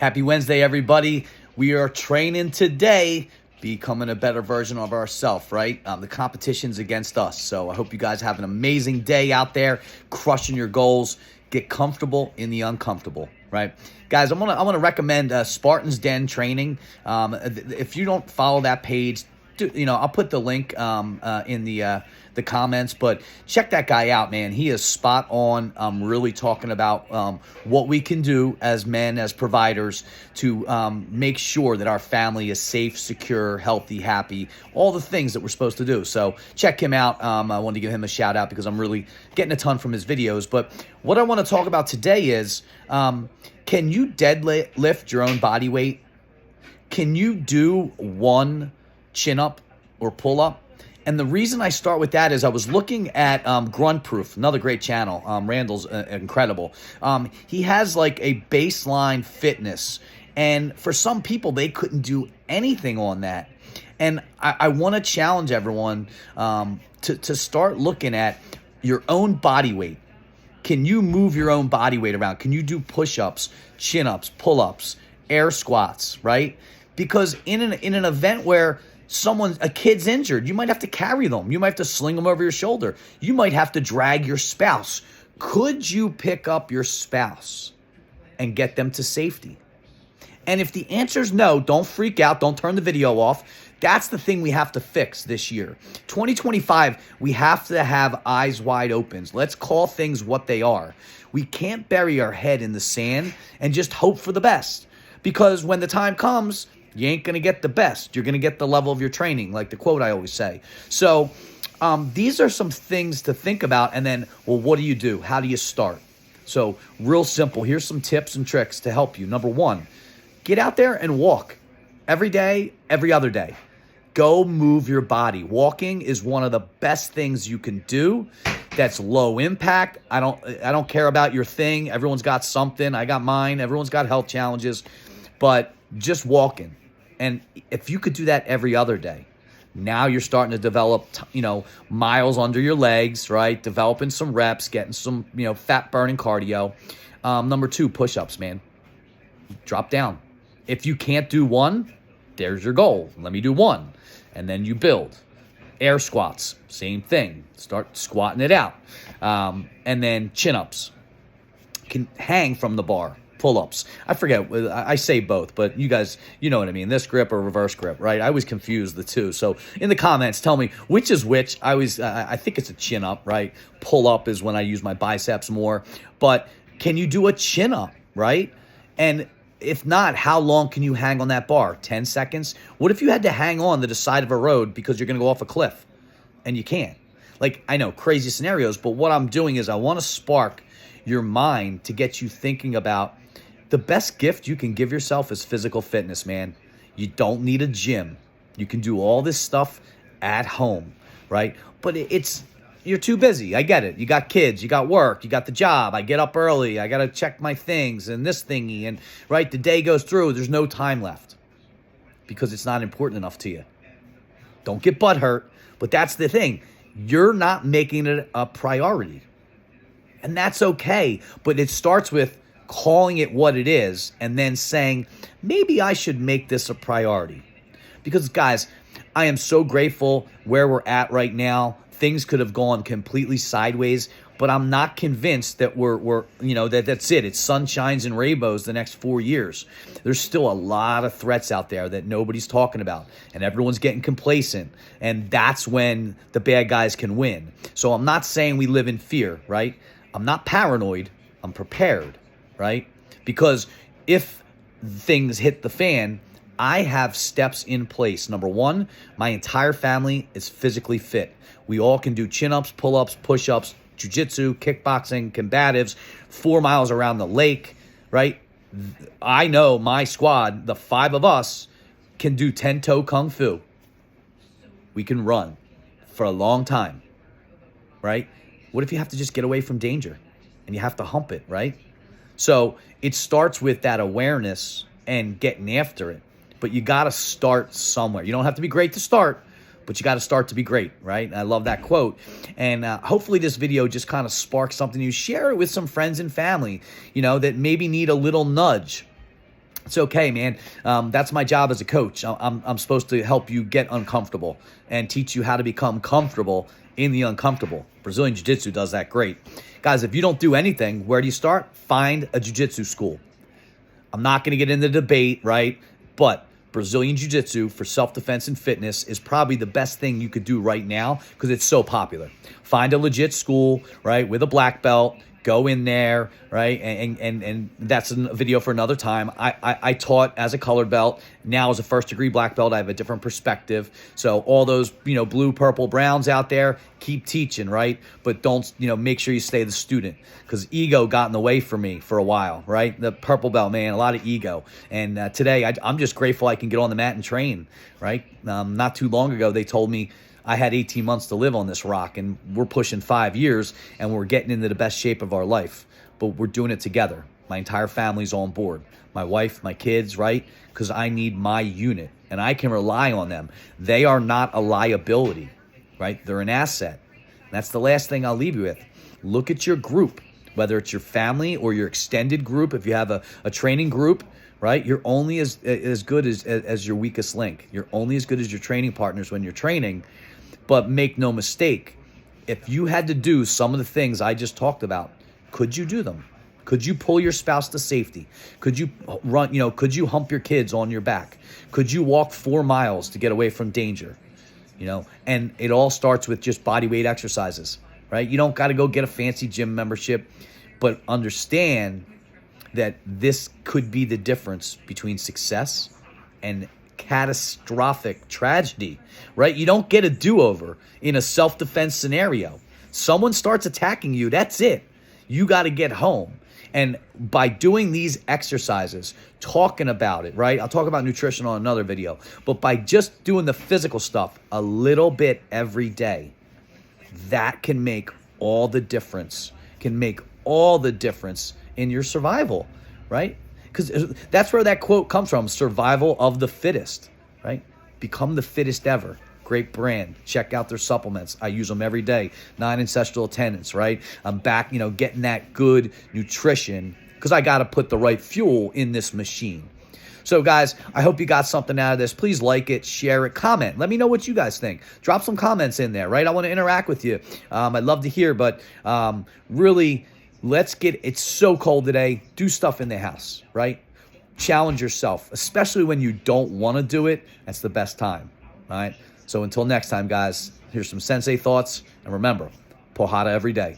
Happy Wednesday, everybody. We are training today, becoming a better version of ourselves, right? The competition's against us. So I hope you guys have an amazing day out there, crushing your goals. Get comfortable in the uncomfortable, right? Guys, I'm gonna recommend Spartan's Den Training. If you don't follow that page, I'll put the link in the comments, but check that guy out, man. He is spot on. Really talking about what we can do as men, as providers, to make sure that our family is safe, secure, healthy, happy, all the things that we're supposed to do. So check him out. I wanted to give him a shout out because I'm really getting a ton from his videos. But what I want to talk about today is, can you deadlift your own body weight? Can you do one chin-up or pull-up? And the reason I start with that is I was looking at Grunt Proof, another great channel. Randall's incredible. He has like a baseline fitness. And for some people, they couldn't do anything on that. And I want to challenge everyone to start looking at your own body weight. Can you move your own body weight around? Can you do push-ups, chin-ups, pull-ups, air squats, right? Because in an event where a kid's injured, you might have to carry them. You might have to sling them over your shoulder. You might have to drag your spouse. Could you pick up your spouse and get them to safety? And if the answer is no, don't freak out. Don't turn the video off. That's the thing we have to fix this year. 2025, we have to have eyes wide open. Let's call things what they are. We can't bury our head in the sand and just hope for the best. Because when the time comes, you ain't going to get the best. You're going to get the level of your training, like the quote I always say. So these are some things to think about. And then, well, what do you do? How do you start? So real simple. Here's some tips and tricks to help you. Number one, get out there and walk every day, every other day. Go move your body. Walking is one of the best things you can do. That's low impact. I don't care about your thing. Everyone's got something. I got mine. Everyone's got health challenges. But just walking. And if you could do that every other day, now you're starting to develop, miles under your legs, right? Developing some reps, getting some, fat burning cardio. Number two, push-ups, man. Drop down. If you can't do one, there's your goal. Let me do one. And then you build. Air squats, same thing. Start squatting it out. And then chin-ups. Can hang from the bar. Pull-ups. I forget. I say both, but you guys, you know what I mean. This grip or reverse grip, right? I always confuse the two. So in the comments, tell me which is which. I think it's a chin-up, right? Pull-up is when I use my biceps more. But can you do a chin-up, right? And if not, how long can you hang on that bar? 10 seconds? What if you had to hang on to the side of a road because you're going to go off a cliff and you can't? Like, I know, crazy scenarios, but what I'm doing is I want to spark your mind to get you thinking about the best gift you can give yourself is physical fitness, man. You don't need a gym. You can do all this stuff at home, right? But you're too busy. I get it. You got kids, you got work, you got the job. I get up early. I got to check my things and this thingy. And, right, the day goes through. There's no time left because it's not important enough to you. Don't get butthurt. But that's the thing. You're not making it a priority. And that's okay. But it starts with calling it what it is and then saying, maybe I should make this a priority. Because, guys, I am so grateful where we're at right now. Things could have gone completely sideways, but I'm not convinced that that's it. It's sunshines and rainbows the next 4 years. There's still a lot of threats out there that nobody's talking about, and everyone's getting complacent, and that's when the bad guys can win. So I'm not saying we live in fear, right? I'm not paranoid. I'm prepared, right? Because if things hit the fan, I have steps in place. Number one, my entire family is physically fit. We all can do chin-ups, pull-ups, push-ups, jiu-jitsu, kickboxing, combatives, 4 miles around the lake, right? I know my squad, the 5 of us, can do 10-toe kung fu. We can run for a long time, right? What if you have to just get away from danger and you have to hump it, right? So it starts with that awareness and getting after it. But you got to start somewhere. You don't have to be great to start, but you got to start to be great, right? I love that quote. And hopefully this video just kind of sparks something. You share it with some friends and family, that maybe need a little nudge. It's okay, man. That's my job as a coach. I'm supposed to help you get uncomfortable and teach you how to become comfortable in the uncomfortable. Brazilian Jiu-Jitsu does that great. Guys, if you don't do anything, where do you start? Find a Jiu-Jitsu school. I'm not going to get into the debate, right? But Brazilian Jiu-Jitsu for self-defense and fitness is probably the best thing you could do right now because it's so popular. Find a legit school, right, with a black belt. Go in there, right? And that's a video for another time. I taught as a colored belt. Now as a first degree black belt, I have a different perspective. So all those, blue, purple, browns out there, keep teaching, right? But don't, make sure you stay the student because ego got in the way for me for a while, right? The purple belt, man, a lot of ego. And today I'm just grateful I can get on the mat and train, right? Not too long ago, they told me I had 18 months to live on this rock, and we're pushing 5 years, and we're getting into the best shape of our life. But we're doing it together. My entire family's on board. My wife, my kids, right? Because I need my unit, and I can rely on them. They are not a liability, right? They're an asset. And that's the last thing I'll leave you with. Look at your group, whether it's your family or your extended group. If you have a training group, right? You're only as good as your weakest link. You're only as good as your training partners when you're training. But make no mistake, if you had to do some of the things I just talked about, could you do them? Could you pull your spouse to safety? Could you run, could you hump your kids on your back? Could you walk 4 miles to get away from danger? And it all starts with just body weight exercises, right? You don't got to go get a fancy gym membership, but understand that this could be the difference between success and catastrophic tragedy, right? You don't get a do-over in a self-defense scenario. Someone starts attacking you, that's it. You got to get home. And by doing these exercises, talking about it, right? I'll talk about nutrition on another video, but by just doing the physical stuff a little bit every day, that can make all the difference, in your survival, right? Because that's where that quote comes from, survival of the fittest, right? Become the fittest ever. Great brand. Check out their supplements. I use them every day. 9 ancestral attendants, right? I'm back, getting that good nutrition because I got to put the right fuel in this machine. So, guys, I hope you got something out of this. Please like it, share it, comment. Let me know what you guys think. Drop some comments in there, right? I want to interact with you. I'd love to hear, but really, it's so cold today. Do stuff in the house, right? Challenge yourself, especially when you don't want to do it. That's the best time, all right? So until next time, guys, here's some sensei thoughts. And remember, Porrada every day.